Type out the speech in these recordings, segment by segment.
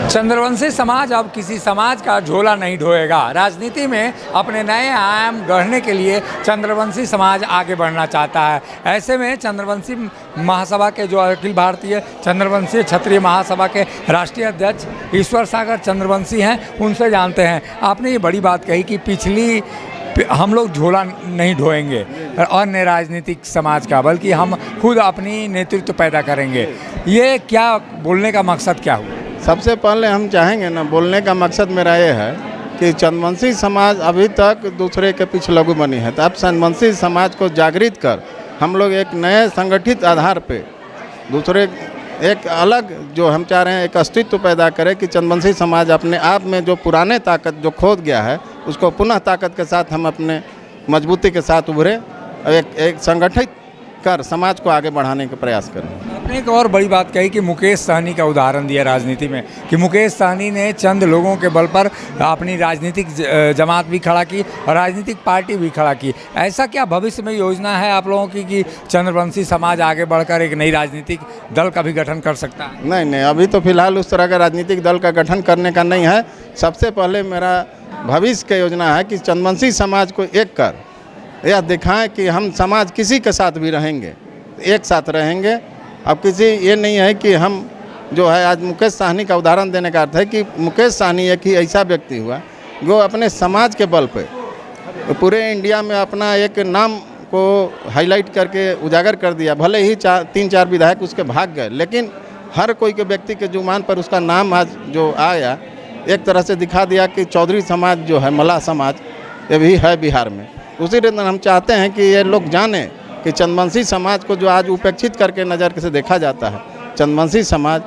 चंद्रवंशी समाज अब किसी समाज का झोला नहीं ढोएगा। राजनीति में अपने नए आयाम गढ़ने के लिए चंद्रवंशी समाज आगे बढ़ना चाहता है। ऐसे में चंद्रवंशी महासभा के जो अखिल भारतीय चंद्रवंशी क्षत्रिय महासभा के राष्ट्रीय अध्यक्ष ईश्वर सागर चंद्रवंशी हैं, उनसे जानते हैं। आपने ये बड़ी बात कही कि हम लोग झोला नहीं ढोएंगे अन्य राजनीतिक समाज का, बल्कि हम खुद अपनी नेतृत्व पैदा करेंगे। ये क्या बोलने का मकसद क्या हुआ? सबसे पहले हम चाहेंगे ना, बोलने का मकसद मेरा ये है कि चंद्रवंशी समाज अभी तक दूसरे के पीछे लघु बनी है, तो अब चंद्रवंशी समाज को जागृत कर हम लोग एक नए संगठित आधार पे दूसरे एक अलग जो हम चाह रहे हैं एक अस्तित्व पैदा करें कि चंद्रवंशी समाज अपने आप में जो पुराने ताकत जो खो गया है उसको पुनः ताकत के साथ हम अपने मजबूती के साथ उभरे, एक संगठित कर समाज को आगे बढ़ाने का प्रयास करें। आपने एक और बड़ी बात कही कि मुकेश सहनी का उदाहरण दिया राजनीति में, कि मुकेश सहनी ने चंद लोगों के बल पर अपनी राजनीतिक जमात भी खड़ा की और राजनीतिक पार्टी भी खड़ा की। ऐसा क्या भविष्य में योजना है आप लोगों की कि चंद्रवंशी समाज आगे बढ़कर एक नई राजनीतिक दल का भी गठन कर सकता है? नहीं, अभी तो फिलहाल उस तरह का राजनीतिक दल का गठन करने का नहीं है। सबसे पहले मेरा भविष्य की योजना है कि चंद्रवंशी समाज को एक कर यह दिखाएं कि हम समाज किसी के साथ भी रहेंगे, एक साथ रहेंगे। अब किसी ये नहीं है कि हम जो है आज मुकेश सहनी का उदाहरण देने का अर्थ है कि मुकेश सहनी एक ही ऐसा व्यक्ति हुआ जो अपने समाज के बल पे पूरे इंडिया में अपना एक नाम को हाईलाइट करके उजागर कर दिया। भले ही 3-4 विधायक उसके भाग गए, लेकिन हर कोई के व्यक्ति के जुबान पर उसका नाम आज जो आया, एक तरह से दिखा दिया कि चौधरी समाज जो है, मल्लाह समाज, ये भी है बिहार में। उसी तरह हम चाहते हैं कि ये लोग जानें कि चंद्रवंशी समाज को जो आज उपेक्षित करके नज़र से देखा जाता है, चंद्रवंशी समाज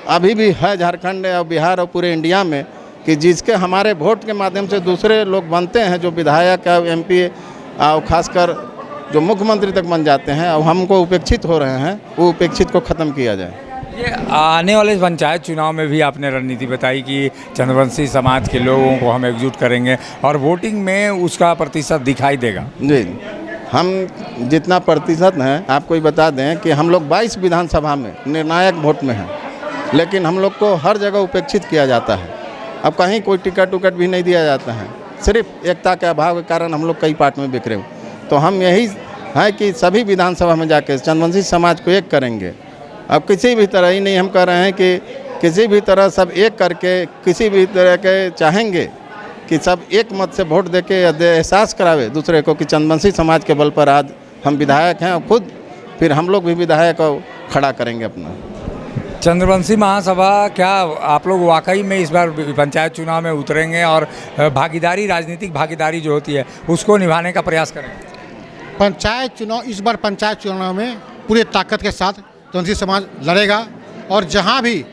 अभी भी है झारखंड और बिहार और पूरे इंडिया में, कि जिसके हमारे वोट के माध्यम से दूसरे लोग बनते हैं, जो विधायक MP और खासकर जो मुख्यमंत्री तक बन जाते हैं, और हमको उपेक्षित हो रहे हैं, वो उपेक्षित को ख़त्म किया जाए। ये आने वाले पंचायत चुनाव में भी आपने रणनीति बताई कि चंद्रवंशी समाज के लोगों को हम एकजुट करेंगे और वोटिंग में उसका प्रतिशत दिखाई देगा। जी, हम जितना प्रतिशत हैं आपको ही बता दें कि हम लोग 22 विधानसभा में निर्णायक वोट में हैं, लेकिन हम लोग को हर जगह उपेक्षित किया जाता है। अब कहीं कोई टिकट भी नहीं दिया जाता है, सिर्फ एकता के अभाव के कारण हम लोग कई पार्ट में बिखरे हुए। तो हम यही है कि सभी विधानसभा में जाकर चंद्रवंशी समाज को एक करेंगे। अब किसी भी तरह ही नहीं, हम कह रहे हैं कि किसी भी तरह सब एक करके किसी भी तरह के चाहेंगे कि सब एक मत से वोट देके एहसास करावे दूसरे को कि चंद्रवंशी समाज के बल पर आज हम विधायक हैं, और खुद फिर हम लोग भी विधायक खड़ा करेंगे अपना। चंद्रवंशी महासभा, क्या आप लोग वाकई में इस बार पंचायत चुनाव में उतरेंगे और भागीदारी, राजनीतिक भागीदारी जो होती है उसको निभाने का प्रयास करेंगे? पंचायत चुनाव, इस बार पंचायत चुनाव में पूरे ताकत के साथ चंद्रवंशी समाज लड़ेगा और जहां भी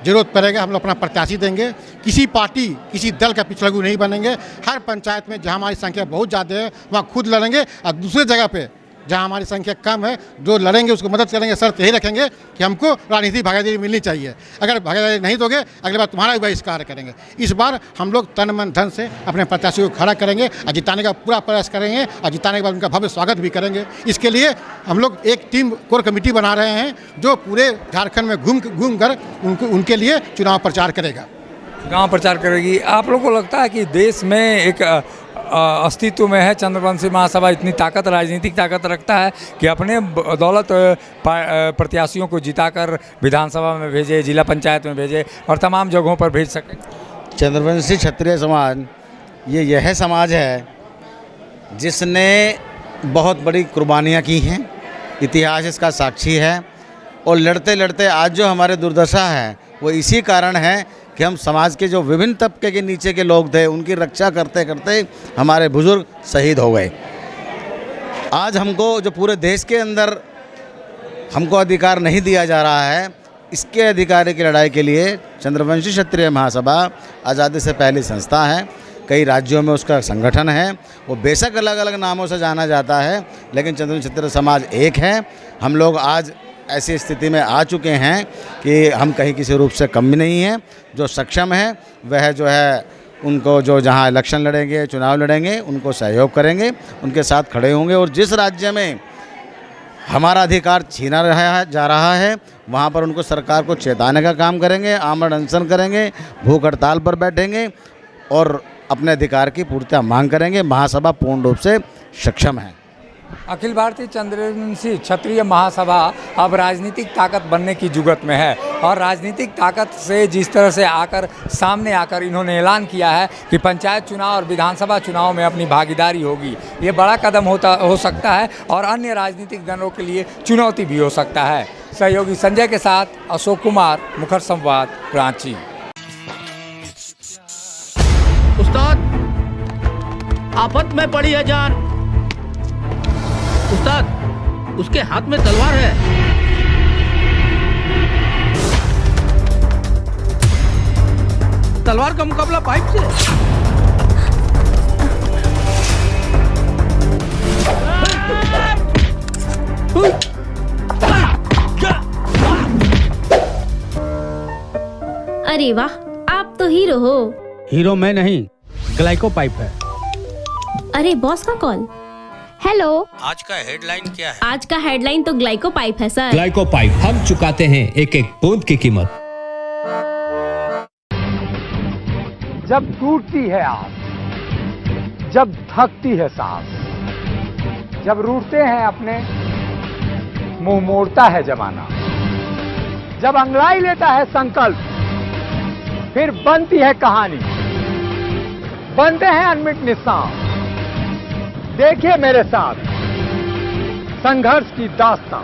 जरूरत पड़ेगा हम लोग अपना प्रत्याशी देंगे। किसी पार्टी, किसी दल का पिछलगू नहीं बनेंगे। हर पंचायत में जहां हमारी संख्या बहुत ज़्यादा है वहां खुद लड़ेंगे, और दूसरी जगह पे जहां हमारी संख्या कम है जो लड़ेंगे उसको मदद करेंगे। शर्त यही रखेंगे कि हमको राजनीतिक भागीदारी मिलनी चाहिए। अगर भागीदारी नहीं दोगे अगली बार तुम्हारा भी बहिष्कार करेंगे। इस बार हम लोग तन मन धन से अपने प्रत्याशी को खड़ा करेंगे और जिताने का पूरा प्रयास करेंगे, और जिताने के बाद उनका भव्य स्वागत भी करेंगे। इसके लिए हम लोग एक टीम कोर कमेटी बना रहे हैं जो पूरे झारखंड में घूम कर उनके लिए चुनाव प्रचार करेगा। चुनाव प्रचार करेगी। आप लोगों को लगता है कि देश में एक अस्तित्व में है चंद्रवंशी महासभा, इतनी ताकत, राजनीतिक ताकत रखता है कि अपने दौलत प्रत्याशियों को जिताकर विधानसभा में भेजे, जिला पंचायत में भेजे और तमाम जगहों पर भेज सके? चंद्रवंशी क्षत्रिय समाज यह समाज है जिसने बहुत बड़ी कुर्बानियाँ की हैं, इतिहास इसका साक्षी है। और लड़ते लड़ते आज जो हमारे दुर्दशा है वो इसी कारण है कि हम समाज के जो विभिन्न तबके के नीचे के लोग थे उनकी रक्षा करते करते हमारे बुजुर्ग शहीद हो गए। आज हमको जो पूरे देश के अंदर हमको अधिकार नहीं दिया जा रहा है, इसके अधिकार की लड़ाई के लिए चंद्रवंशी क्षत्रिय महासभा आज़ादी से पहली संस्था है। कई राज्यों में उसका संगठन है, वो बेशक अलग अलग नामों से जाना जाता है, लेकिन चंद्रवंशी क्षत्रिय समाज एक है। हम लोग आज ऐसी स्थिति में आ चुके हैं कि हम कहीं किसी रूप से कम नहीं हैं। जो सक्षम है वह जो है उनको जो जहां इलेक्शन लड़ेंगे, चुनाव लड़ेंगे, उनको सहयोग करेंगे, उनके साथ खड़े होंगे। और जिस राज्य में हमारा अधिकार छीना जा रहा है, वहाँ पर उनको सरकार को चेताने का काम करेंगे, आमरण अनशन करेंगे, भूख हड़ताल पर बैठेंगे और अपने अधिकार की पूर्णतः मांग करेंगे। महासभा पूर्ण रूप से सक्षम है। अखिल भारतीय चंद्रवंशी क्षत्रिय महासभा अब राजनीतिक ताकत बनने की जुगत में है और राजनीतिक ताकत से जिस तरह से सामने आकर इन्होंने ऐलान किया है कि पंचायत चुनाव और विधानसभा चुनाव में अपनी भागीदारी होगी, ये बड़ा कदम हो सकता है और अन्य राजनीतिक दलों के लिए चुनौती भी हो सकता है। सहयोगी संजय के साथ अशोक कुमार, मुखर संवाद, रांची। उस्ताद, आफत में पड़ी है जान। उस्ताद, उसके हाथ में तलवार है। तलवार का मुकाबला पाइप से। अरे वाह, आप तो हीरो हो। हीरो मैं नहीं, ग्लाइको पाइप है। अरे बॉस का कॉल। हेलो, आज का हेडलाइन क्या है? आज का हेडलाइन तो ग्लाइको पाइप है सर। ग्लाइको पाइप, हम चुकाते हैं एक एक बूंद की कीमत। जब टूटती है आस, जब थकती है सांस, जब रूठते हैं अपने, मुंह मोड़ता है जमाना, जब अंगड़ाई लेता है संकल्प, फिर बनती है कहानी, बनते हैं अनमिट निशान। देखिए मेरे साथ संघर्ष की दास्तां।